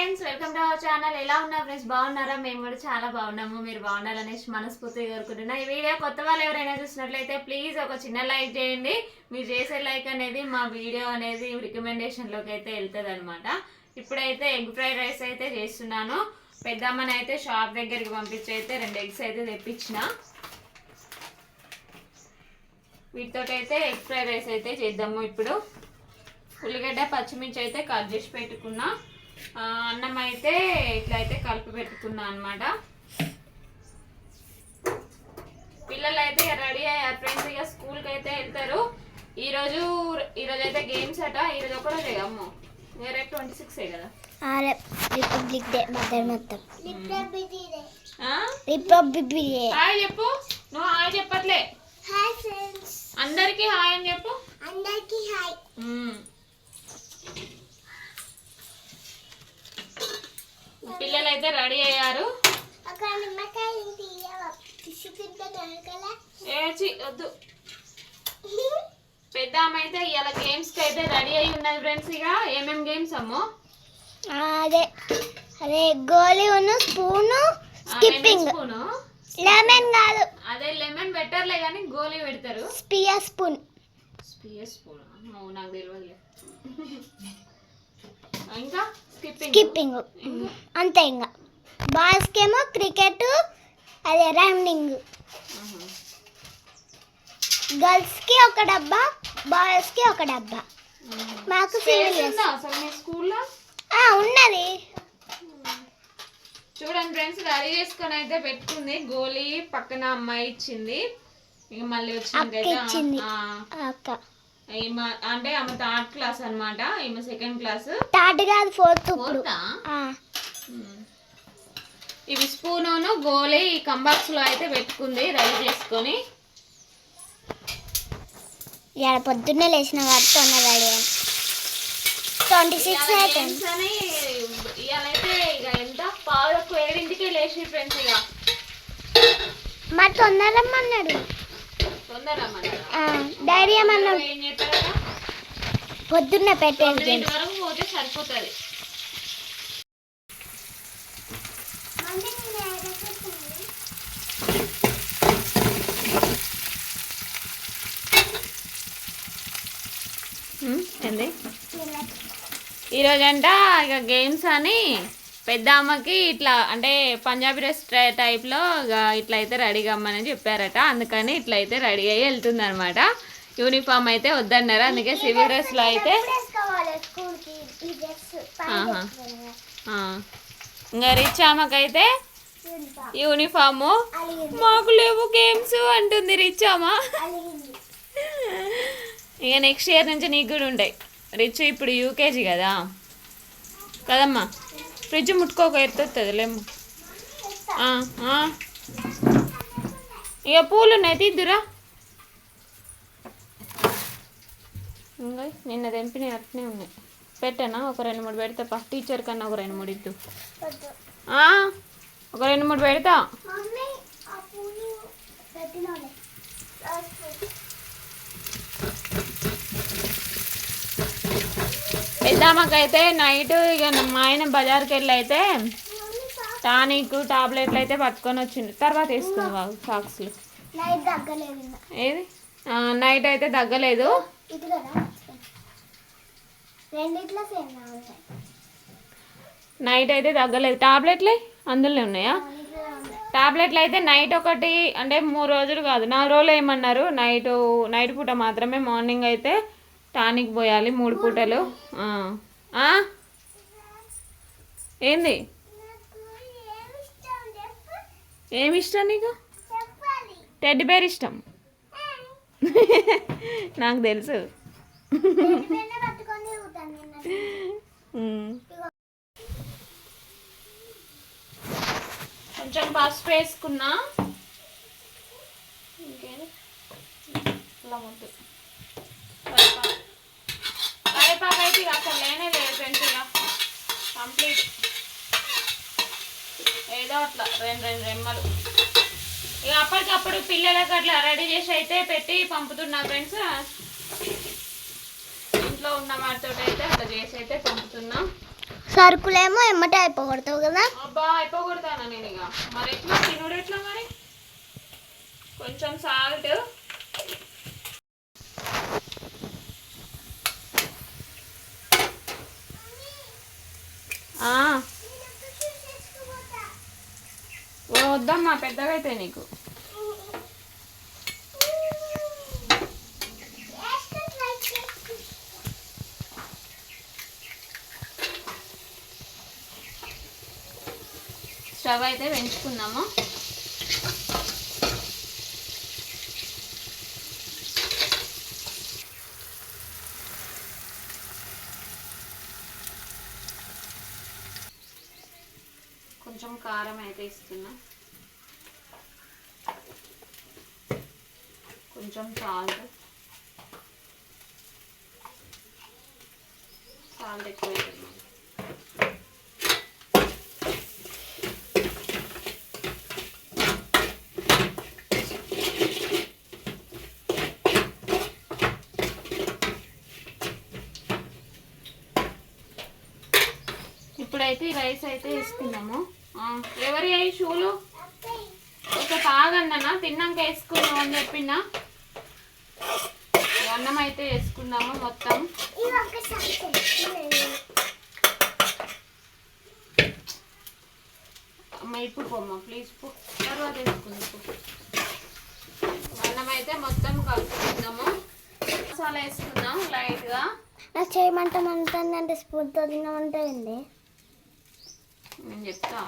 Friends, welcome to our channel. ఎలా ఉన్నారు friends? బాగున్నారా? మేము కూడా చాలా బాగున్నాము. మీరు బాగుండాలనేసి మనస్ఫూర్తిగా కోరుకుంటున్నా. ఈ వీడియో కొత్త వాళ్ళు ఎవరైనా చూసినట్లయితే ప్లీజ్ ఒక చిన్న లైక్ చేయండి. మీరు చేసే లైక్ అనేది మా వీడియో అనేది రికమెండేషన్లోకి అయితే వెళ్తుంది అనమాట. ఇప్పుడైతే ఎగ్ ఫ్రైడ్ రైస్ అయితే చేస్తున్నాను. పెద్దమ్మని అయితే షాప్ దగ్గరికి పంపించి అయితే 2 ఎగ్స్ అయితే తెప్పించిన. వీటితోటైతే ఎగ్ ఫ్రైడ్ రైస్ అయితే చేద్దాము. ఇప్పుడు ఉల్లిగడ్డ పచ్చిమిర్చి అయితే కట్ చేసి పెట్టుకున్నా. అన్నం అయితే ఇట్లా అయితే కలిపి పెట్టుకున్నా అనమాట. పిల్లలు అయితే రెడీ అయ్యారు ఫ్రెండ్స్. ఇక స్కూల్కి అయితే వెళ్తారు. ఈరోజు అయితే గేమ్స్ అట. ఈరోజు ఒకరోజే అమ్మో, రేపు 26 కదా. రిపబ్లిక్ డే మొత్తం హాయ్ చెప్పు. నువ్వు హాయ్ చెప్పట్లే. హాయ్ ఫ్రెండ్స్, అందరికి హాయ్ అని చెప్పు. అందరికి హాయ్. పిల్లలు అయితే రెడీ అయ్యారు. వద్దు. పెద్ద ఆమె అయితే ఇవాళ గేమ్స్ కి అయితే రెడీ అయి ఉన్నది ఫ్రెండ్స్. ఇక ఏమేం గేమ్స్ అమ్మో? అదే గోలీ స్పూను, స్కిప్పింగ్. లెమన్ కాదు, అదే లెమన్ బెటర్లే కానీ గోలీ పెడతారు. Spear spoon. నాకు తెలియదు. ఇంకా స్కిప్పింగ్ అంతే. ఇంకా బాయ్స్ కేమో క్రికెట్, అదే రన్నింగ్. గర్ల్స్ కి ఒక డబ్బా, బాయ్స్ కి ఒక డబ్బా. మాకు ఉన్నది. చూడండి ఫ్రెండ్స్, రెడీ చేసుకొని అయితే పెట్టుకుంది. గోలీ పక్కన అమ్మాయి ఇచ్చింది. ఇక మళ్ళీ వచ్చింది అంటే ఆమె 3rd క్లాస్ అనమాట. ఈమె 2nd క్లాస్. 3rd కాదు, 4th. ఇవి స్పూను గోలీ ఈ కంబాక్స్ లో అయితే పెట్టుకుంది రెడీ చేసుకొని. ఇవాళ పొద్దున్నే లేచిన వాటి తొందరగా 26 అయితే ఇవాళైతే ఇక ఎంత 7:15కే లేచి ఫ్రెండ్స్. ఇక మా తొందరమ్మన్నాడు. డైరీ ఏమన్నాడు? ఏం చెప్పారా? పొద్దున్న పెట్టేది వరకు పోతే సరిపోతుంది. ఏంది ఈరోజంట ఇక గేమ్స్ అని పెద్ద అమ్మకి ఇట్లా అంటే పంజాబీ డ్రెస్ టైప్లో ఇట్లా అయితే రెడీ కమ్మని చెప్పారట. అందుకని ఇట్లా అయితే రెడీ అయ్యి వెళ్తుంది అనమాట. యూనిఫామ్ అయితే వద్దన్నారు. అందుకే సివిల్ డ్రెస్లో అయితే ఇంకా రిచ్ అమ్మకైతే యూనిఫాము. మాకు లేవు గేమ్స్ అంటుంది రిచ్ అమ్మ. ఇక నెక్స్ట్ ఇయర్ నుంచి నీకు కూడా ఉంటాయి. రిచ్ ఇప్పుడు యూకేజీ కదమ్మా. ఫ్రిడ్జ్ ముట్టుకోక ఎత్తుతుంది లేము. ఇక పూలు ఉన్నాయి, తీద్దురా. ఇంకా నిన్న తెంపినవి అట్నే ఉన్నాయి. పెట్టానా? ఒక 2-3 పెడతా. టీచర్ కన్నా ఒక 2-3 ఇద్దు. ఒక 2-3 పెడతా. పెద్దమ్మకైతే నైట్ ఇక మా ఆయన బజార్కి వెళ్ళి అయితే టానిక్ టాబ్లెట్లు అయితే పట్టుకొని వచ్చింది. తర్వాత వేసుకుంది బాబు సాక్స్లు. ఏది నైట్ అయితే తగ్గలేదు. నైట్ అయితే తగ్గలేదు. టాబ్లెట్లే అందులోనే ఉన్నాయా? టాబ్లెట్లు అయితే నైట్ ఒకటి అంటే 3 రోజులు కాదు 4 రోజులు ఏమన్నారు. నైట్ పూట మాత్రమే. మార్నింగ్ అయితే టానిక్ పోయాలి 3 పూటలు. ఏంది? ఏమి ఇష్టం నీకు? టెడ్డీ బేర్ ఇష్టం. నాకు తెలుసు. కొంచెం పసుపు వేసుకున్నా. ఇంకేది కరేపాకు అయితే ఇక అసలు లేనే లేదు ఫ్రెండ్స్. ఇక కంప్లీట్ ఏదో అట్లా 2 రెమ్మలు. ఇక అప్పటికప్పుడు పిల్లలకు అట్లా రెడీ చేసి అయితే పెట్టి పంపుతున్నా ఫ్రెండ్స్. ఇంట్లో ఉన్న వాటితో అయితే అట్లా చేసి అయితే పంపుతున్నా. సరుకులేమో ఎమ్మటే అయిపోగొడతావు కదా. అబ్బా అయిపోగొడతానా నేను ఇక. మరి ఎట్లా తినుడు ఎట్లా మరి? కొంచెం సాల్ట్, వద్దమ్మా పెద్దగా అయితే నీకు. స్టవ్ అయితే పెంచుకుందాము. కొంచెం కారం అయితే ఇస్తున్నా, కొంచెం సాల్ట్ ఎక్కువ అవుతుంది. ఇప్పుడైతే ఈ రైస్ అయితే వేసుకుందాము. ఎవరి అయ్యి షూలు ఒక తాగన్నా తిన్నాక వేసుకున్నాం అని చెప్పినా. అన్నం అయితే వేసుకుందాము మొత్తం. అమ్మ ఇప్పుడు పోమ్మా ప్లీజ్ పో, తర్వాత వేసుకుందాం. అన్నం అయితే మొత్తం కలుపుకుందాము. మసాలా వేసుకుందాం లైట్గా. నాకు చేయమంటే స్పూన్తో తినమంటుంది. నేను చెప్తా.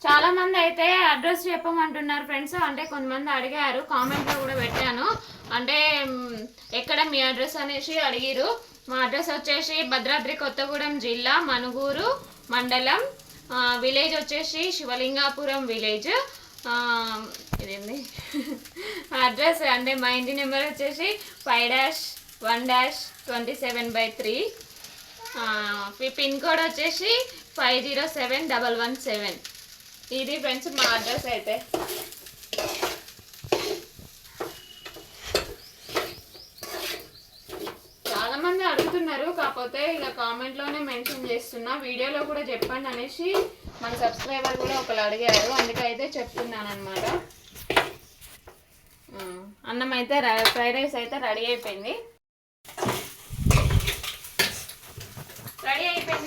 చాలా మంది అయితే అడ్రస్ చెప్పమంటున్నారు ఫ్రెండ్స్. అంటే కొంతమంది అడిగారు, కామెంట్లో కూడా పెట్టాను. అంటే ఎక్కడ మీ అడ్రస్ అనేసి అడిగిరు. మా అడ్రస్ వచ్చేసి భద్రాద్రి కొత్తగూడెం జిల్లా, మనుగూరు మండలం, విలేజ్ వచ్చేసి శివలింగాపురం విలేజ్. ఇదేంది అడ్రస్ అంటే మా ఇంటి నెంబర్ వచ్చేసి 5-1-27/3. పిన్ కోడ్ వచ్చేసి 507117. ఇది ఫ్రెండ్స్ మా అడ్రస్ అయితే. చాలా మంది అడుగుతున్నారు, కాకపోతే ఇక కామెంట్లోనే మెన్షన్ చేస్తున్నా. వీడియోలో కూడా చెప్పండి అనేసి మన సబ్స్క్రైబర్ కూడా ఒకరు అడిగారు, అందుకైతే చెప్తున్నాను అనమాట. అన్నం అయితే ఫ్రైడ్ రైస్ అయితే రెడీ అయిపోయింది.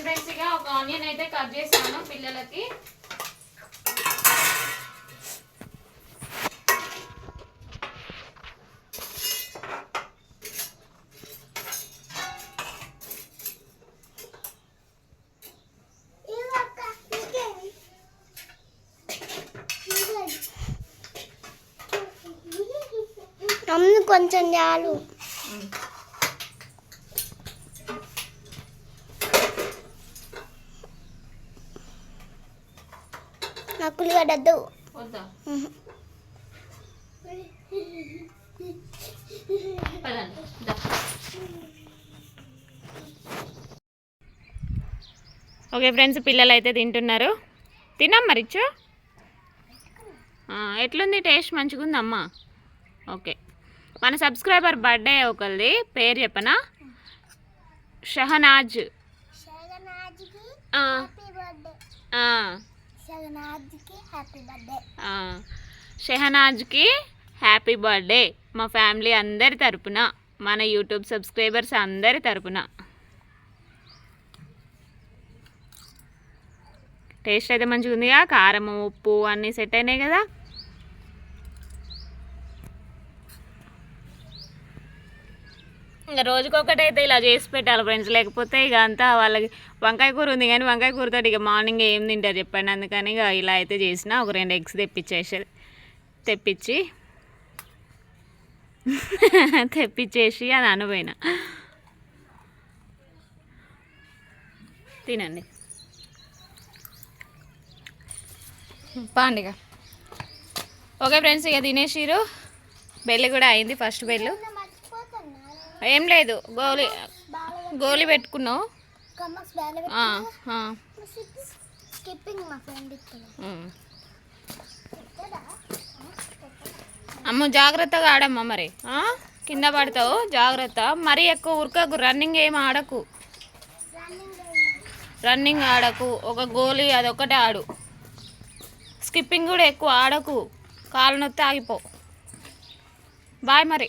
ఫ్రెండ్స్. ఇక ఒక ఆనియన్ అయితే కట్ చేస్తాను పిల్లలకి. కొంచెం చాలు. నాకు ఉల్లిగడ్డద్దు. ఓకే ఫ్రెండ్స్, పిల్లలు అయితే తింటున్నారు. తిన్నాం మరిచ్చు. ఎట్లుంది టేస్ట్? మంచిగా ఉందమ్మా. ఓకే, మన సబ్స్క్రైబర్ బర్త్డే ఒకరిది, పేరు చెప్పనా? షహనాజ్. షహనాజ్కి హ్యాపీ బర్త్డే మా ఫ్యామిలీ అందరి తరపున, మన యూట్యూబ్ సబ్స్క్రైబర్స్ అందరి తరపున. టేస్ట్ అయితే మంచిగా ఉందిగా, కారం ఉప్పు అన్నీ సెట్ అయినాయి కదా. ఇంకా రోజుకొకటైతే ఇలా చేసి పెట్టాలి ఫ్రెండ్స్, లేకపోతే ఇక అంతా వాళ్ళకి వంకాయ కూర ఉంది కానీ వంకాయ కూరతో ఇక మార్నింగ్ ఏం తింటారు చెప్పండి. అందుకని ఇక ఇలా అయితే చేసిన. ఒక 2 ఎగ్స్ తెప్పించేసి అని అనుపోయినా. తినండి పండుగ. ఓకే ఫ్రెండ్స్, ఇక తినేసిరు. బెల్లు కూడా అయింది, ఫస్ట్ బెల్లు. ఏం లేదు, గోలి పెట్టుకున్నావు. అమ్మ జాగ్రత్తగా ఆడమ్మా మరి కింద పడతావు జాగ్రత్త. మరీ ఎక్కువ ఉరకకు, రన్నింగ్ ఏం ఆడకు, రన్నింగ్ ఆడకు. ఒక గోలీ అదొకటే ఆడు. స్కిప్పింగ్ కూడా ఎక్కువ ఆడకు, కాలు నొత్తి ఆగిపో. బాయ్ మరి.